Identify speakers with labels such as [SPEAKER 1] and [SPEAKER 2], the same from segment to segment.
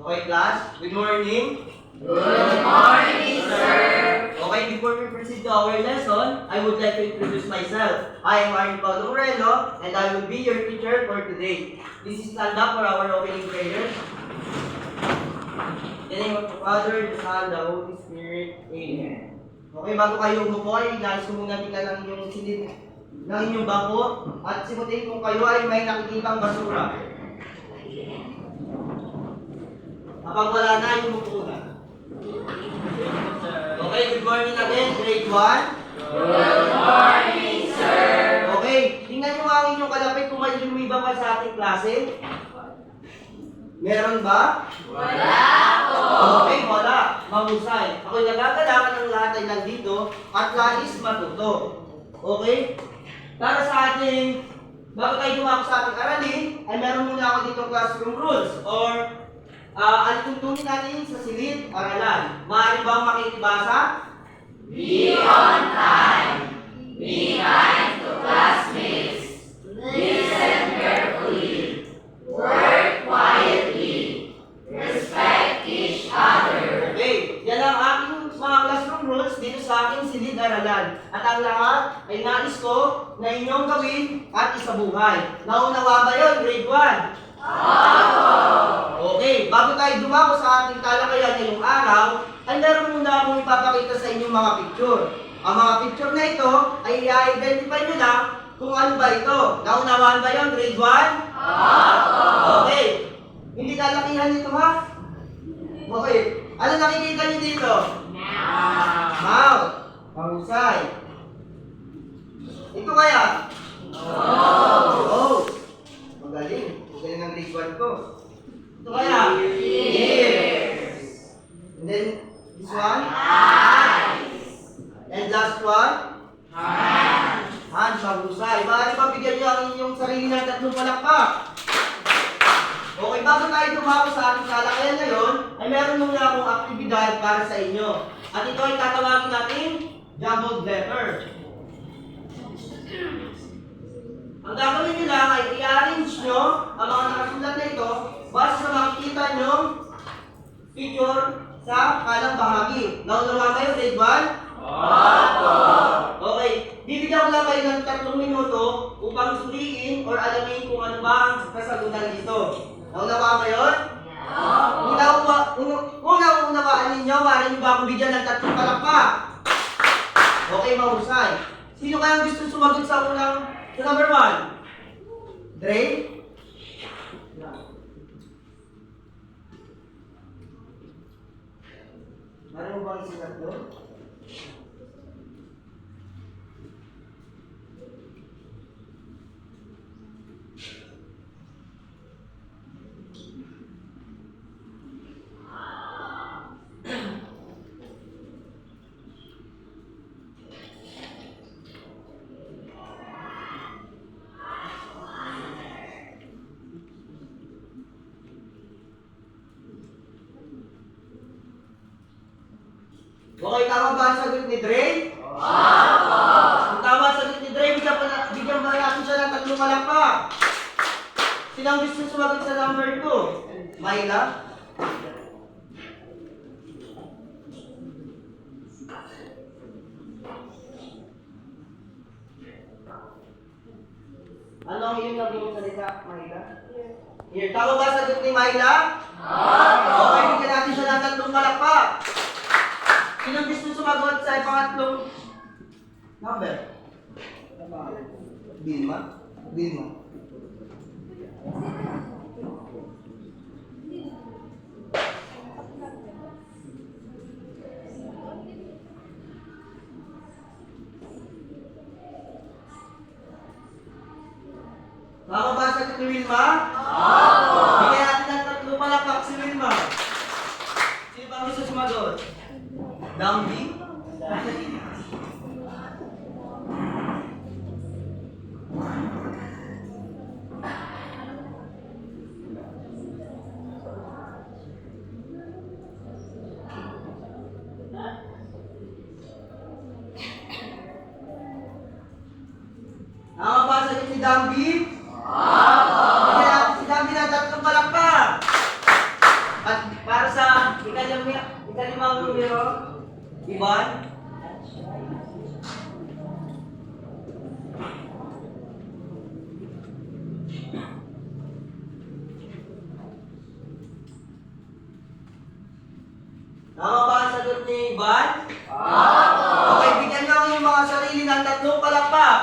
[SPEAKER 1] Okay, class? Good morning.
[SPEAKER 2] Good morning, sir.
[SPEAKER 1] Okay, before we proceed to our lesson, I would like to introduce myself. I am Mario Paulo Moreno, and I will be your teacher for today. Please stand up for our opening prayer. In the name of the Father, the Son, the Holy Spirit. Amen. Okay, bago kayo umupo, ay nais ko muna tingnan ang inyong silid ng inyong bangko at simutin kung kayo ay may nakikitang basura. Kapag wala na, yung umupo na. Okay, good morning again, grade 1.
[SPEAKER 2] Good morning, sir.
[SPEAKER 1] Okay, tingnan nyo nga ang inyong kalapit kung may lumiba pa sa ating klase. Meron ba?
[SPEAKER 2] Wala po.
[SPEAKER 1] Okay, wala. Mahusay. Ako'y nagagalakan ng lahat ay nandito at nais matuto. Okay? Para sa ating, bago tayo dumako sa ating aralin, ay meron muna ako dito classroom rules or alituntunin natin sa silid, aralan. Maaari bang makikibasa?
[SPEAKER 2] Be on time. Be kind to classmates. Listen carefully. Work quietly. Respect each other.
[SPEAKER 1] Okay, yan ang aking mga classroom rules dito sa aking silid, aralan. At ang lahat ay nais ko na inyong gawin at isabuhay. Naunawa ba yun, grade 1? Okay, bago tayo dumako sa ating talakayan ngayong araw, ay meron muna akong ipapakita sa inyong mga picture. Ang mga picture na ito ay i-identify nyo lang kung ano ba ito. Naunawaan ba yun, grade 1? Okay, hindi kalakihan nito ha? Okay, ano nakikita nyo dito? Mouth. Mahusay. Ito kaya? Oh. Magaling. Magaling ng grade 1 ko. Ito kaya? Ears. And then, this one?
[SPEAKER 2] Eyes.
[SPEAKER 1] And last one?
[SPEAKER 2] Hands.
[SPEAKER 1] Hands. Mahusay. Maaari ba bigyan nyo ang inyong sarili ng tatlong palakpak? Okay, bago tayo dumako sa ating talakayan ngayon, ay meron muna akong aktibidad para sa inyo. At ito ay tatawagin natin jumbled letter. Ang gagawin nyo lang ay i-arrange nyo ang mga nakasulat na ito base sa makikita nyo picture sa kalang bahagi. Naunawa kayo, grade 1? Okay, bibigyan ko lang kayo ng 3 minuto upang suriin or alamin kung ano ba ang kasagutan dito. Naunawa ba yun? Unawaan ninyo, maaari nyo ba akong bigyan ng 3 palakpak? Okay, mahusay. Sino kayang gusto sumagot sa number 1? Dre? Maaari mo bang isigat doon? Okay, tama ba ang sagot ni Dre? Kung tama ang sagot ni Dre, bigyan ba natin siya ng 3 palakpak? Sino ang gusto sumagot sa number 2? Myla? Ano ang iyong naging salita, Myla? Here, tama ba ang sagot ni Myla? Okay, bigyan natin siya ng 3 palakpak. Sino gusto sumagot sa pangatlong number? Vilma? Vilma. Tama ba ang sagot ni Vilma? Bigyan natin ng 3 palakpak si Vilma. Sino ba ang gusto sumagot? Dambi? Nakabasa niyo si Dambi? Kaya si Dambi na 3 palakpak. At para sa ikalimang numero, Ivan. Tama ba ang sagot ni Ivan? Okay, bigyan nyo ang inyong mga sarili ng tatlong palakpak.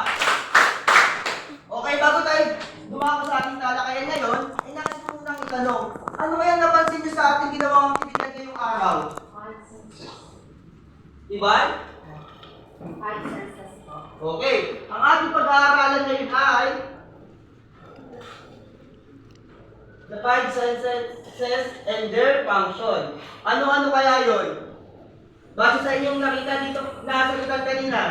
[SPEAKER 1] Okay, bago tayo dumako sa ating talakayan ngayon, ay nais ko munang itanong, ano kaya napansin nyo sa ating ginawang aktibidad ngayong araw? Ivan? Okay, ang ating pag-aaralan ngayon ay the five senses and their function. Ano-ano kaya yun? Base sa inyong nakita dito, nasagutan kanina.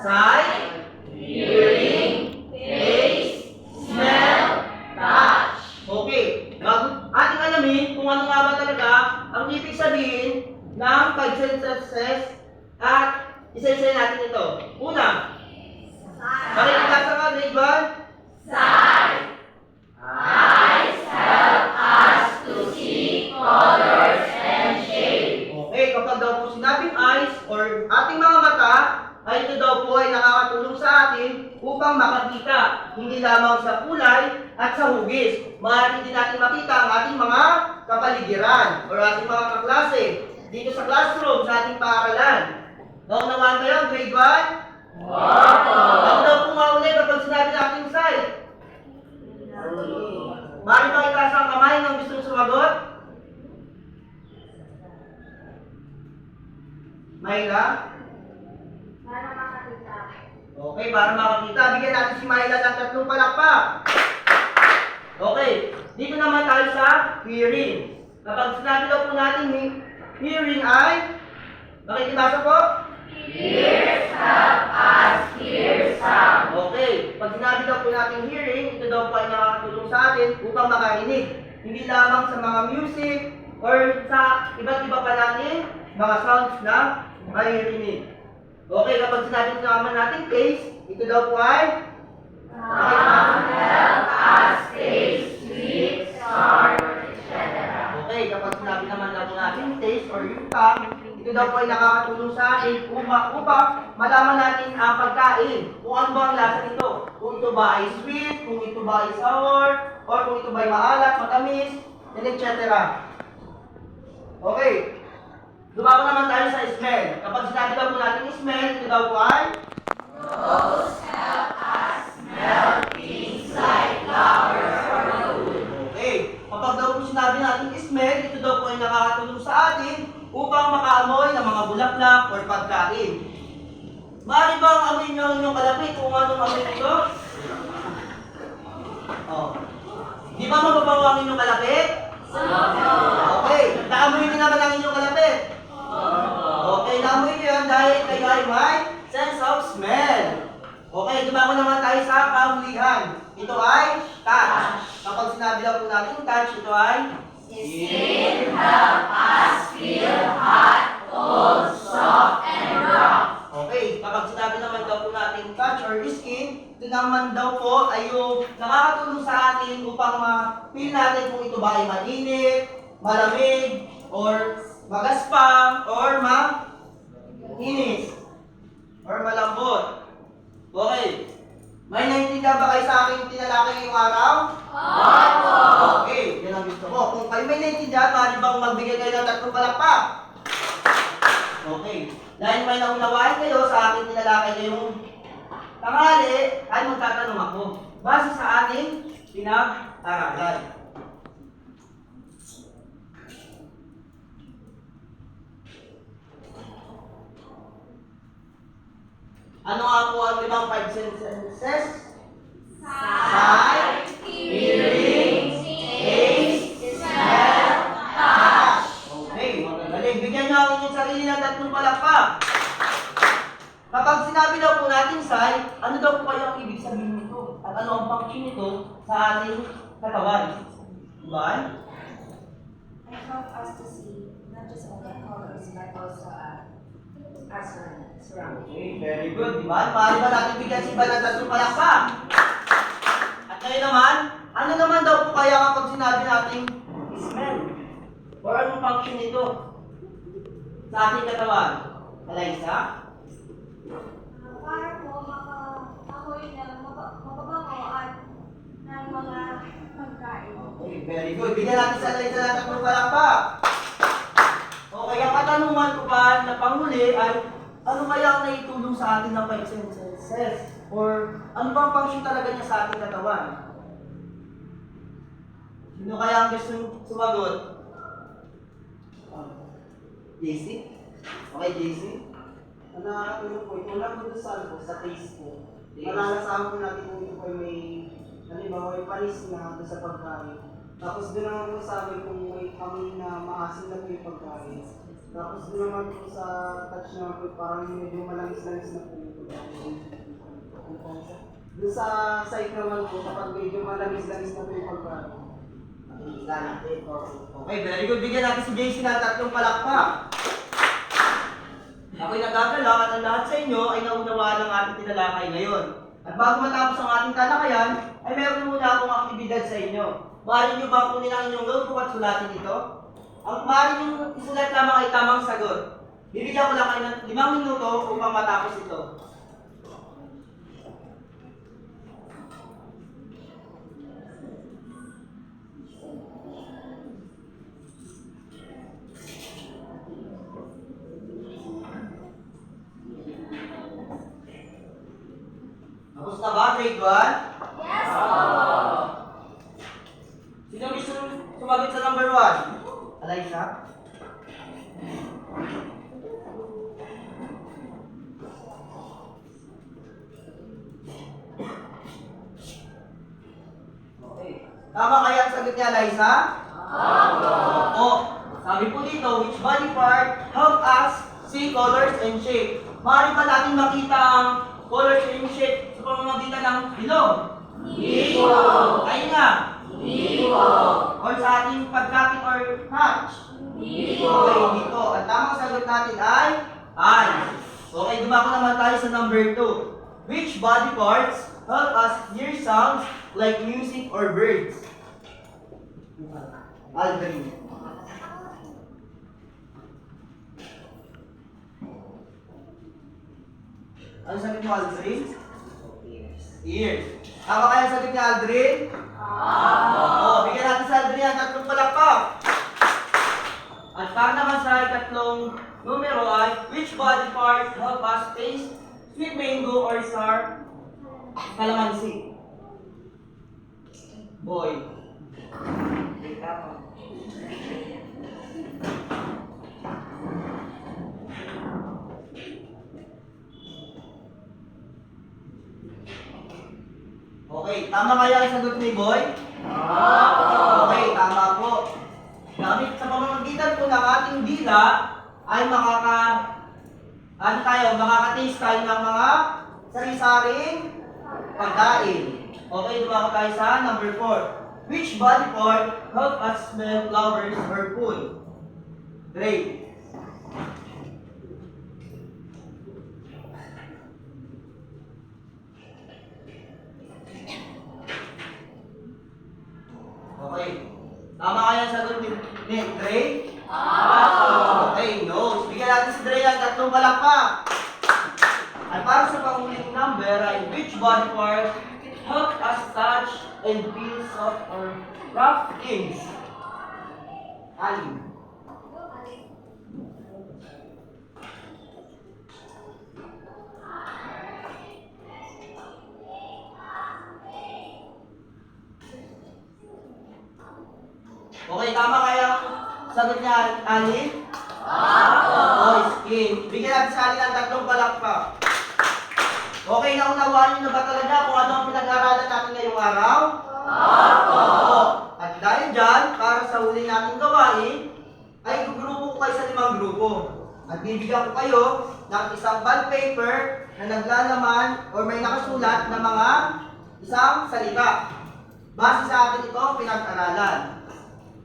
[SPEAKER 1] Sight, hearing, taste, smell, touch. Okay, bago ating alamin kung ano nga ba talaga ang ibig sabihin ng five senses at isa-isa natin ito. Una, pakikita sa grade 1.
[SPEAKER 2] Sight. Eyes help us to see colors and shape.
[SPEAKER 1] Okay, kapag daw po sinabing eyes or ating mga mata, ay ito daw po ay nakakatulong sa atin upang makakita, hindi lamang sa kulay at sa hugis. Maaari din natin makita ang ating mga kapaligiran o ating mga kaklase dito sa classroom, sa ating paaralan. Naunawaan kayo, grade 1? Ako daw po mauli kapag sinabi natin sight. Maaari ba itaas ang kamay ng gusto sumagot? Mayla?
[SPEAKER 2] Para makakita.
[SPEAKER 1] Okay, para makakita, bigyan natin si Mayla ng tatlong palakpak. Okay, dito naman tayo sa hearing. Kapag sinabi daw po natin hearing ay, makikibasa po?
[SPEAKER 2] Ears help us hear sound.
[SPEAKER 1] Okay, pag sinabi daw po natin hearing, ito daw po ay nakakatulong sa atin upang makarinig. Hindi lamang sa mga music or sa iba't iba pa natin mga sounds na maririnig. Okay, kapag sinabi naman natin taste, ito daw po ay
[SPEAKER 2] Sound help us taste sweet, sour, etc.
[SPEAKER 1] okay, kapag sinabi naman daw po natin taste or yung tongue, ito daw po ay nakakatulong sa atin upang malaman natin ang pagkain. Kung ano ba ang lasa nito. Kung ito ba ay sweet, kung ito ba ay sour, or kung ito ba ay maalat, matamis, and etc. Okay. Dumako naman tayo sa smell. Kapag sinabi daw po natin smell, ito daw po ay
[SPEAKER 2] Nose help us smell things like flowers or food.
[SPEAKER 1] okay. Kapag daw po sinabi natin smell, ito daw po ay nakakatulong sa atin upang makaamoy ng mga bulaklak or pagkain. Maaari ba ang amoy nyo ang inyong kalapit kung anong amoy nito? Oh. Di ba mababaw ang inyong kalapit? Okay. Naamoy nyo naman ang inyong kalapit? Okay, naamoy nyo yan dahil kayo ay may sense of smell. Okay, dumako naman tayo sa kahulihan. Ito ay touch. Kapag sinabi daw po natin touch, ito ay
[SPEAKER 2] Skin help us feel hot, cold, soft, and rough.
[SPEAKER 1] okay, kapag sinabi naman daw po natin touch or skin, ito naman daw po ay yung nakakatulong sa atin upang ma-feel natin kung ito ba ay mainit, malamig, or magaspang, or mainis, or malambot. Okay. May naintindihan ba kayo sa aking tinalakay ngayong araw? Okay, yan ang gusto ko. Kung kayo may naintindihan, maaari bang magbigay kayo ng tatlong palakpak? Okay. Dahil may naunawaan kayo sa aking tinalakay ngayong tanghali, ay magtatanong ako. Base sa ating pinag-aralan. Ano nga po ang limang five senses? Sight, hearing, taste, smell, touch. Okay, magagaling. Bigyan niyo ang inyong sarili ng tatlong palakpak. Kapag sinabi daw po natin sight, ano daw po kaya ang ibig sabihin nito? At ano ang function nito sa ating katawan? Diba?
[SPEAKER 3] I help us to see not just all the colors but also our surroundings.
[SPEAKER 1] Okay, very good, di ba? Maaari ba natin bigyan si Iba ng tatlong palakpak? At ngayon naman, ano naman daw po kaya kapag sinabi natin smell? function nito sa ating katawan? Eliza?
[SPEAKER 3] Para po makahoy ng mababango at ng mga pagkain.
[SPEAKER 1] Okay, very good. Bigyan natin sa Eliza ng tatlong palakpak. Okay, ang katanungan ko pa na panghuli ay ano kaya ang naitulong sa atin ng photosynthesis? Or ano ba ang function talaga niya sa ating katawan? Sino kaya ang gusto sumagot? JC? Okay, JC?
[SPEAKER 4] Ano po, ito lang po sa taste po. Malalasahan po natin kung ito po ay may, halimbawa, may panis na doon sa pagkain. Tapos doon naman po sa amin kung may amoy na maasim na po yung pagkain. Tapos doon naman po sa touch naman po, parang medyo malangis-langis na po yung pagkain. Doon sa side naman po, kapag medyo malangis-langis na po yung pagkain.
[SPEAKER 1] Okay, very good. Bigyan natin si JC ng tatlong palakpak. Ako'y nagagalak at ang lahat sa inyo ay naunawaan ng ating tinalakay ngayon. At bago matapos ang ating talakayan, ay meron muna akong aktibidad sa inyo. Maaari nyo ba kunin ang inyong notebook at sulatin ito? Ang maaari nyo isulat lamang ay tamang sagot. Bibigyan ko lang kayo ng 5 minuto upang matapos ito. Tapos na ba, grade 1?
[SPEAKER 3] Yes po!
[SPEAKER 1] Sino gusto sumagot sa number 1? Eliza? Okay. Tama kaya ang sagot niya, Eliza? Oo. Sabi po dito, which body part help us see colors and shape? Maaari ba natin makita ang colors and shape sa pamamagitan ng ilong? Ayun nga. Or sa ating pagkapit or touch? Okay, dito. Ang tamang sagot natin ay eyes. Okay, dumako naman tayo sa number 2. Which body parts help us hear sounds like music or birds? Aldrin. Ano sagot mo, Aldrin? Ears. Tama kaya ang sagot niya, Aldrin? Oo. Bigyan natin sa Aldrin ang tatlong palakpak. At para naman sa ikatlong numero ay, which body part help us taste sweet mango or sour calamansi? Boy. Okay, tama kaya ang sagot ni Boy? Okay, tama po. Gamit sa pamamagitan po ng ating dila ay makaka-taste tayo ng mga sari-saring pagkain. Okay, dumako tayo sa number 4. Which body part help us smell flowers or food? Great. Okay. Tama kaya ang sagot ni Dre? Okay, no. Bigyan natin si Dre ang tatlong palakpak. At para sa panguling number ay which body part help us touch and feel soft or rough things? Alin? Okay, tama kaya ang sagot niya, Alin? Oh, skin. Bigyan natin sa Alin ang tatlong palakpak. Okay, naunawaan niyo na ba talaga kung ano ang pinag-aaralan natin ngayong araw? Oo. At dahil dyan, para sa huli nating gawain, ay gugrupo ko kayo sa 5 grupo. At bibigyan ko kayo ng isang bond paper na naglalaman or may nakasulat na mga isang salita. Base sa atin ito ang pinag-aralan.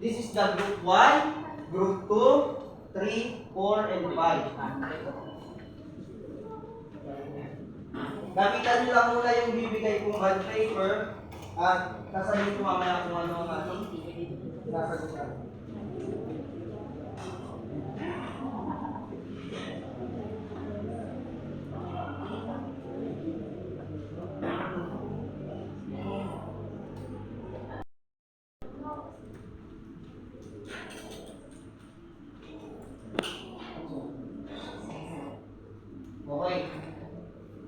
[SPEAKER 1] This is the group 1, group 2, 3, 4, and 5. Gamitan nyo lang muna yung bibigay kong bond paper at sasabihin ko mamaya kung ano ang ating sasagutan.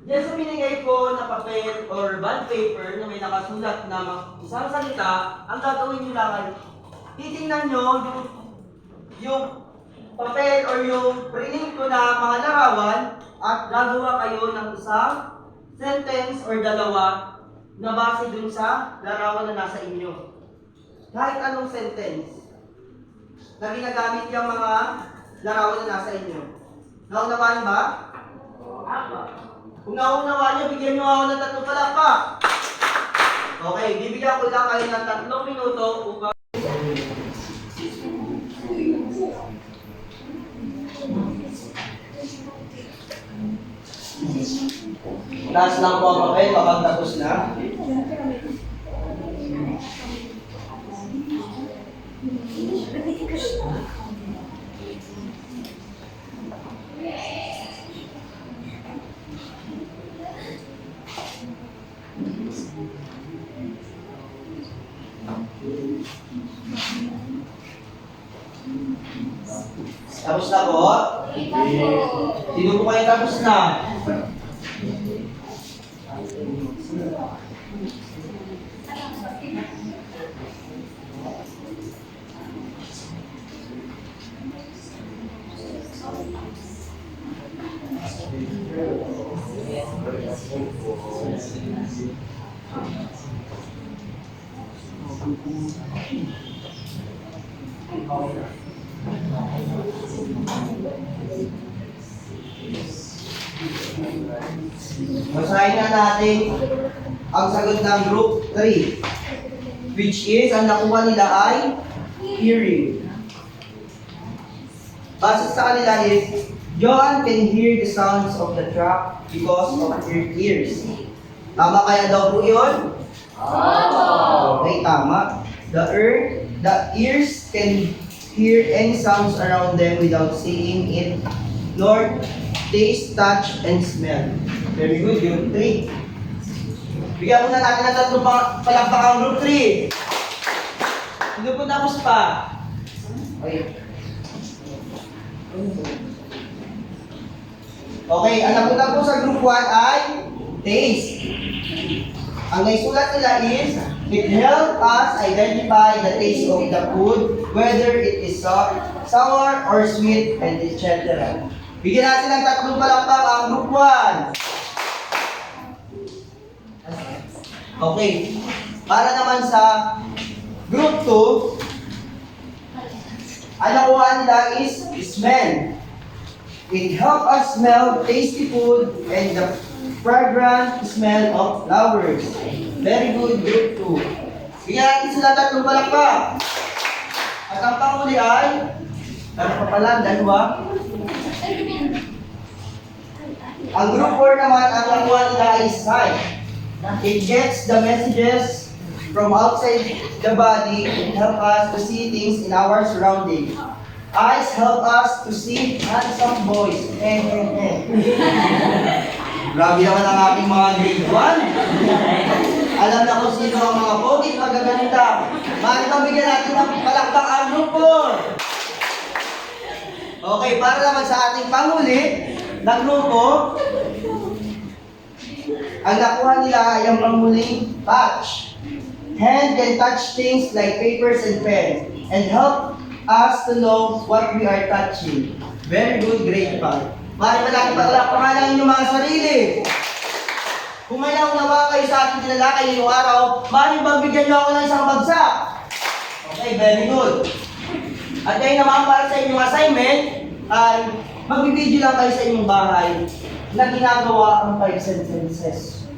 [SPEAKER 1] Diyan sa binigay ko na papel or bond paper na may nakasulat na isang salita, ang gagawin nyo lang ay titingnan nyo yung papel or yung printing ko na mga larawan at gagawa kayo ng isang sentence or dalawa na base dun sa larawan na nasa inyo. Kahit anong sentence na ginagamit yung mga larawan na nasa inyo. Naunawaan ba? Kung naunawaan nyo, bigyan nyo ako ng 3 palakpak. Okay, bibigyan ko lang kayo ng 3 minuto upang last lang po ang papel kapag tapos na. Tapos na po? Sino po kayo tapos na? Basahin na natin ang sagot ng group 3, which is, ang nakuha nila ay hearing. Base sa kanila is, John can hear the sounds of the truck because of her ears. Tama kaya daw po yun? Okay, tama. The ears can hear any sounds around them without seeing it, nor taste, touch, and smell. Very good, group 3. Bigyan muna natin ng 3 palakpak group 3. Hindi po tapos pa. Okay. Okay, ang napunta po sa group 1 ay taste. Ang naisulat nila is, it helps us identify the taste of the food, whether it is sour or sweet, and etc. Bigyan natin ng 3 palakpak ang group 1. Okay. Para naman sa group 2, ang nakuha nila is smell. It helps us smell tasty food and the fragrant smell of flowers. Very good, group 2. Bigyan natin sila 3 palakpak. At ang panghuli ay, ano pa pala, 2. Ang group 4 naman, ang nakuha nila ay sight. It gets the messages from outside the body and help us to see things in our surroundings. Eyes help us to see handsome boys. Grabe naman ang aking mga grade 1. Alam na kung sino ang mga pogi at magaganda. Maaari bang bigyan natin ng palakpak ang grupo? Okay, para naman sa ating panghuli na grupo, ang nakuha nila ay ang panghuling touch. Hand can touch things like papers and pens and help us to know what we are touching. Very good, grade 5. Maaari ba natin palakpakan ang inyong mga sarili? Kung may naunawa kayo sa ating tinalakay ngayong araw, maaari bang bigyan niyo ako ng isang bagsak? Okay, very good. At ngayon naman para sa inyong assignment, ay magbibideo lang kayo sa inyong bahay na ginagawa ang 5 sentences.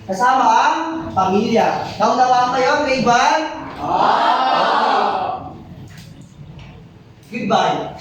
[SPEAKER 1] Kasama ang pamilya. Naunawaan kayo, grade 1? Goodbye.